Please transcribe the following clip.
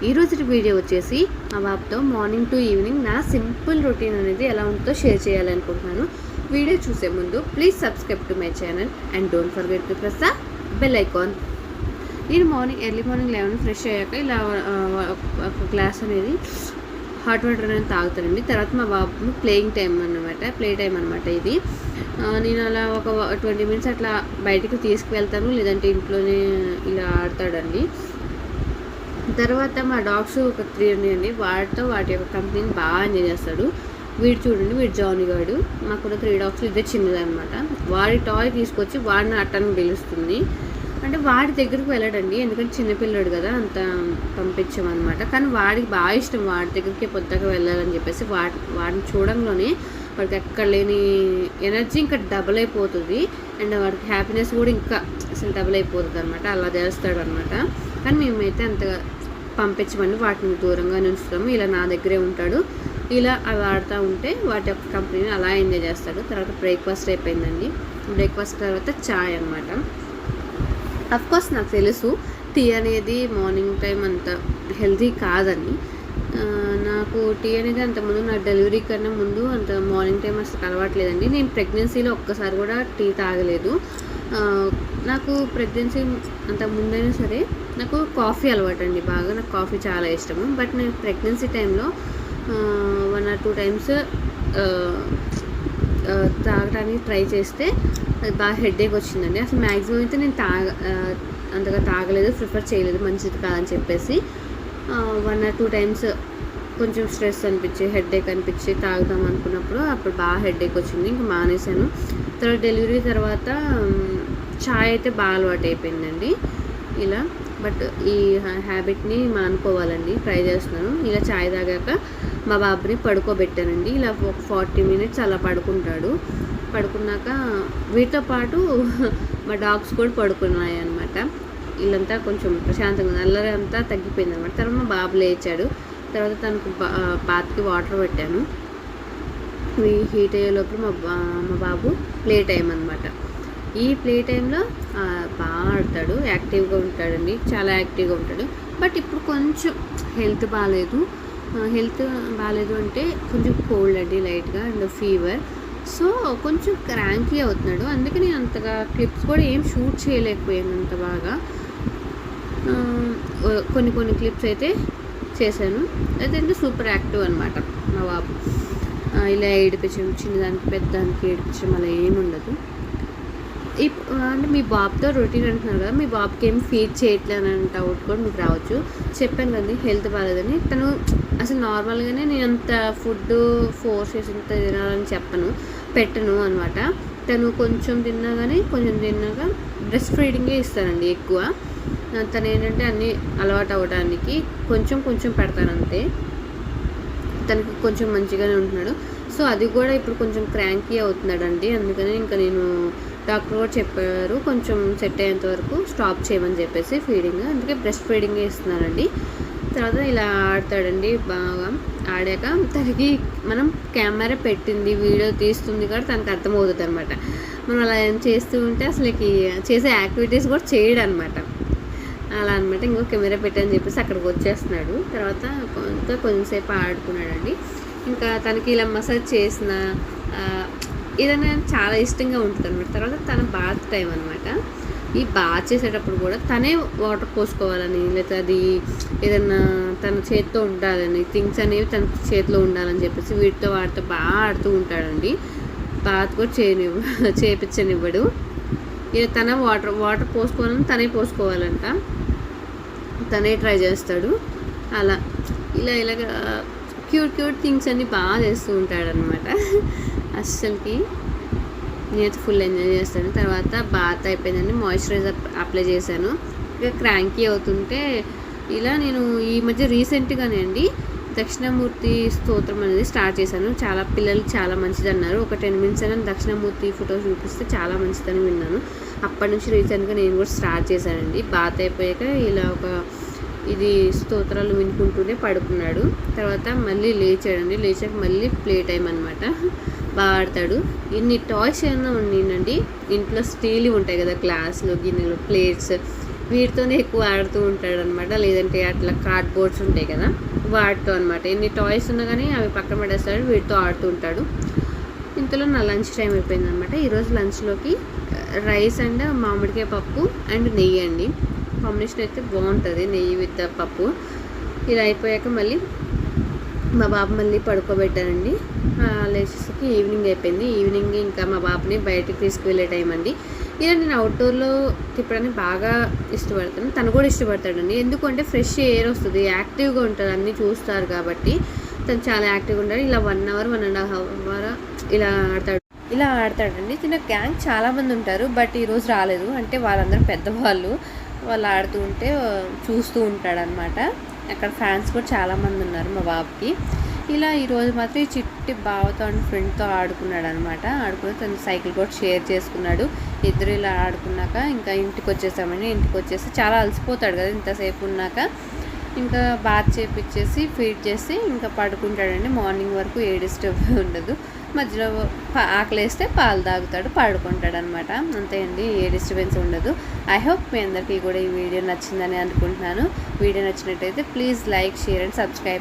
ఈరోజు వీడియో వచ్చేసి మా బాబుతో మార్నింగ్ టు ఈవినింగ్ నా సింపుల్ రొటీన్ అనేది ఎలా ఉంటుందో షేర్ చేయాలనుకుంటున్నాను. వీడియో చూసే ముందు please subscribe to my channel and don't forget to press the bell icon. నేను ఎర్లీ మార్నింగ్ 11 ఫ్రెష్ అయ్యాక ఇలా ఒక గ్లాస్ అనేది హాట్ వాటర్ అనేది తాగుతానండి. తర్వాత మా బాబు ప్లే టైం అనమాట ఇది. నేను అలా ఒక 20 మినిట్స్ అట్లా బయటికి తీసుకువెళ్తాను, లేదంటే ఇంట్లోనే ఇలా ఆడతాడండి. తర్వాత మా డాగ్స్ ఒక 3 ఉన్నాయండి. వాటి యొక్క కంపెనీని బాగా ఎంజాయ్ చేస్తాడు. వీడు చూడండి, వీడు జానీ గాడు. మాకున్న 3 డాగ్స్ ఇదే చిన్నది అనమాట. వాడి టాయ్ తీసుకొచ్చి వాడిని అట్టని పిలుస్తుంది. అంటే వాడి దగ్గరికి వెళ్ళడండి, ఎందుకంటే చిన్నపిల్లడు కదా, అంత పంపించామన్నమాట. కానీ వాడికి బాగా ఇష్టం వాడి దగ్గరికి పొద్దుగా వెళ్ళాలని చెప్పేసి. వాడిని చూడంలోనే వాడికి ఎక్కడ లేని ఎనర్జీ ఇంకా డబుల్ అయిపోతుంది, అండ్ వాడికి హ్యాపీనెస్ కూడా ఇంకా అసలు డబుల్ అయిపోతుంది అనమాట. అలా చేస్తాడు అనమాట. కానీ మేమైతే అంతగా పంపించమని వాటిని దూరంగా ఉంచుతాము. ఇలా నా దగ్గరే ఉంటాడు. ఇలా అవి ఆడుతూ ఉంటే వాటి యొక్క కంపెనీని అలా ఎంజాయ్ చేస్తాడు. తర్వాత బ్రేక్ఫాస్ట్ అయిపోయిందండి. బ్రేక్ఫాస్ట్ తర్వాత చాయ్ అనమాట. అఫ్కోర్స్ నాకు తెలుసు టీ అనేది మార్నింగ్ టైం అంత హెల్తీ కాదని. నాకు టీ అనేది అంతకుముందు నా డెలివరీ కన్నా ముందు అంత మార్నింగ్ టైం అసలు అలవాట్లేదండి. నేను ప్రెగ్నెన్సీలో ఒక్కసారి కూడా టీ తాగలేదు. నాకు ప్రెగ్నెన్సీ అంత ముందైనా సరే నాకు కాఫీ అలవాటు అండి బాగా. నాకు కాఫీ చాలా ఇష్టము. బట్ నేను ప్రెగ్నెన్సీ టైంలో 1 or 2 టైమ్స్ తాగడానికి ట్రై చేస్తే అది బాగా హెడేక్ వచ్చిందండి. అసలు మ్యాక్సిమం అయితే నేను అంతగా తాగలేదు, ప్రిఫర్ చేయలేదు, మంచిది కాదని చెప్పేసి. 1 or 2 టైమ్స్ కొంచెం స్ట్రెస్ అనిపించి, హెడేక్ అనిపించి తాగుదాం అనుకున్నప్పుడు అప్పుడు బాగా హెడేక్ వచ్చింది, ఇంకా మానేశాను. తర్వాత డెలివరీ తర్వాత చాయ్ అయితే బాగా అలవాటు అయిపోయిందండి ఇలా. బట్ ఈ హ్యాబిట్ని మానుకోవాలండి, ట్రై చేస్తున్నాను. ఇలా చాయ్ తాగాక మా బాబుని పడుకోబెట్టానండి. ఇలా ఒక 40 మినిట్స్ అలా పడుకుంటాడు. పడుకున్నాక వీటితో పాటు మా డాగ్స్ కూడా పడుకున్నాయి అనమాట. వీళ్ళంతా కొంచెం ప్రశాంతంగా అల్లరి అంతా తగ్గిపోయింది అనమాట. తర్వాత మా బాబు లేచాడు. తర్వాత తనకు బాత్కి వాటర్ పెట్టాను. హీట్ అయ్యేలోపు మా బాబు ప్లే టైం అనమాట. ఈ ప్లే టైంలో బాగా ఆడతాడు, యాక్టివ్గా ఉంటాడండి, చాలా యాక్టివ్గా ఉంటాడు. బట్ ఇప్పుడు కొంచెం హెల్త్ బాగాలేదు అంటే కొంచెం కోల్డ్ అండి లైట్గా, అండ్ ఫీవర్. సో కొంచెం క్రాంకీ అవుతున్నాడు. అందుకే నేను అంతగా క్లిప్స్ కూడా ఏం షూట్ చేయలేకపోయాను అంత బాగా. కొన్ని క్లిప్స్ అయితే చేశాను. అయితే సూపర్ యాక్టివ్ అనమాట మా బాబు. ఇలా ఏడిపించడం, చిన్నదానికి పెద్దదానికి ఏడిపించడం అలా ఏమి ఉండదు. అంటే మీ బాబుతో రొటీన్ అంటున్నారు కదా, మీ బాబుకి ఏం ఫీడ్ చేయట్లేదు అని డౌట్ కూడా మీకు రావచ్చు. చెప్పాను కదండి హెల్త్ బాగాలేదని. తను అసలు నార్మల్గానే నేను అంత ఫుడ్ ఫోర్స్ చేసి ఇంత తినాలని పెట్టను అనమాట. తను కొంచెం తిన్నాక బ్రెస్ట్ ఫీడింగే ఇస్తానండి ఎక్కువ. తను ఏంటంటే అన్నీ అలవాటు అవ్వడానికి కొంచెం పెడతాను అంతే. తనకి కొంచెం మంచిగానే ఉంటున్నాడు. సో అది కూడా ఇప్పుడు కొంచెం క్రాంకీ అవుతున్నాడండి. అందుకని ఇంకా నేను డాక్టర్ కూడా చెప్పారు కొంచెం సెట్ అయ్యేంత వరకు స్టాప్ చేయమని చెప్పేసి ఫీడింగ్. అందుకే బ్రెస్ట్ ఫీడింగే ఇస్తున్నానండి. తర్వాత ఇలా ఆడతాడండి బాగా. ఆడాక తనకి మనం కెమెరా పెట్టింది, వీడియో తీస్తుంది కూడా తనకు అర్థమవుతుంది అనమాట. మనం అలా చేస్తూ ఉంటే అసలుకి చేసే యాక్టివిటీస్ కూడా చేయడు అనమాట. అలా అనమాట. ఇంకో కెమెరా పెట్టని చెప్పేసి అక్కడికి వచ్చేస్తున్నాడు. తర్వాత కొంచెంసేపు ఆడుకున్నాడండి. ఇంకా తనకి ఇలా మసాజ్ చేసిన ఏదైనా చాలా ఇష్టంగా ఉంటుంది అనమాట. తర్వాత తన బాత్ టైం అనమాట. ఈ బాత్ చేసేటప్పుడు కూడా తనే వాటర్ పోసుకోవాలని, లేకపోతే అది ఏదన్నా తన చేతితో ఉండాలని, థింగ్స్ అనేవి తన చేతిలో ఉండాలని చెప్పేసి వాటితో బాగా ఆడుతూ ఉంటాడండి. బాత్ కూడా చేయించనివ్వడు. ఇలా తన వాటర్ పోసుకోవాలని తనే పోసుకోవాలంట, తనే ట్రై చేస్తాడు. అలా ఇలాగా క్యూట్ థింగ్స్ అన్నీ బాగా చేస్తూ ఉంటాడనమాట. అస్సలకి నేనైతే ఫుల్ ఎంజాయ్ చేస్తాను. తర్వాత బాత్ అయిపోయిందండి, మాయిశ్చరైజర్ అప్లై చేశాను. ఇక క్రాంకీ అవుతుంటే ఇలా నేను ఈ మధ్య రీసెంట్గానే అండి దక్షిణామూర్తి స్తోత్రం అనేది స్టార్ట్ చేశాను. పిల్లలకి చాలా మంచిది అన్నారు. ఒక 10 మినిట్స్ అయినా దక్షిణామూర్తి ఫోటో చూపిస్తే చాలా మంచిదని విన్నాను. అప్పటి నుంచి రీసెంట్గా నేను కూడా స్టార్ట్ చేశానండి. బాత్ అయిపోయాక ఇలా ఇది స్తోత్రాలు వినుకుంటూనే పడుకున్నాడు. తర్వాత మళ్ళీ లేచాక మళ్ళీ ప్లే టైం అనమాట. బాగా ఆడతాడు. ఇన్ని టాయ్స్ ఏమైనా ఉన్నాయండి ఇంట్లో, స్టీల్ ఉంటాయి కదా, గ్లాసులు, గిన్నెలు, ప్లేట్స్, వీటితోనే ఎక్కువ ఆడుతూ ఉంటాడు అనమాట. లేదంటే అట్లా కార్డ్బోర్డ్స్ ఉంటాయి కదా, వాటితో అనమాట. ఎన్ని టాయ్స్ ఉన్నా కానీ అవి పక్కన పడేస్తాడు, వీటితో ఆడుతూ ఉంటాడు. ఇంతలో నా లంచ్ టైం అయిపోయింది అనమాట. ఈరోజు లంచ్లోకి రైస్ అండ్ మామిడికాయ పప్పు అండ్ నెయ్యి అండి. కాంబినేషన్ అయితే బాగుంటుంది, నెయ్యి విత్ పప్పు. ఇలా అయిపోయాక మళ్ళీ మా బాబు మళ్ళీ పడుకోబెట్టానండి. లేచేసరికి ఈవినింగ్ అయిపోయింది. ఈవినింగ్ ఇంకా మా బాబుని బయటకు తీసుకువెళ్ళే టైం అండి. ఇలా నేను అవుట్డోర్లో తిప్పడానికి బాగా ఇష్టపడతాను, తను కూడా ఇష్టపడతాడండి. ఎందుకంటే ఫ్రెష్ ఎయిర్ వస్తుంది, యాక్టివ్గా ఉంటారు, అన్నీ చూస్తారు కాబట్టి తను చాలా యాక్టివ్గా ఉంటాడు. ఇలా 1 అవర్ 1.5 అవర్ ఇలా ఆడతాడండి. తిన గ్యాంగ్ చాలామంది ఉంటారు, బట్ ఈరోజు రాలేదు. అంటే వాళ్ళందరూ పెద్దవాళ్ళు, వాళ్ళు ఆడుతూ ఉంటే చూస్తూ ఉంటాడనమాట. అక్కడ ఫ్యాన్స్ కూడా చాలామంది ఉన్నారు మా బాబుకి. ఇలా ఈరోజు మాత్రం ఈ చిట్టి బావతో అండ్ ఫ్రెండ్తో ఆడుకున్నాడు అనమాట. ఆడుకుని తను సైకిల్ కూడా షేర్ చేసుకున్నాడు. ఇద్దరు ఇలా ఆడుకున్నాక ఇంకా ఇంటికి వచ్చేసామండి. ఇంటికి వచ్చేసి చాలా అలసిపోతాడు కదా ఇంతసేపు ఉన్నాక, ఇంకా బాత్ చేపించేసి ఫీడ్ చేసి ఇంకా పడుకుంటాడండి. మార్నింగ్ వరకు ఏ డిస్టర్బ్ ఉండదు. మధ్యలో ఆకలి వేస్తే పాలు తాగుతాడు, పడుకుంటాడు అనమాట. అంతే అండి, ఏ డిస్టర్బెన్స్ ఉండదు. ఐ హోప్ మీ అందరికీ కూడా ఈ వీడియో నచ్చిందని అనుకుంటున్నాను. వీడియో నచ్చినట్టయితే please like, share and subscribe.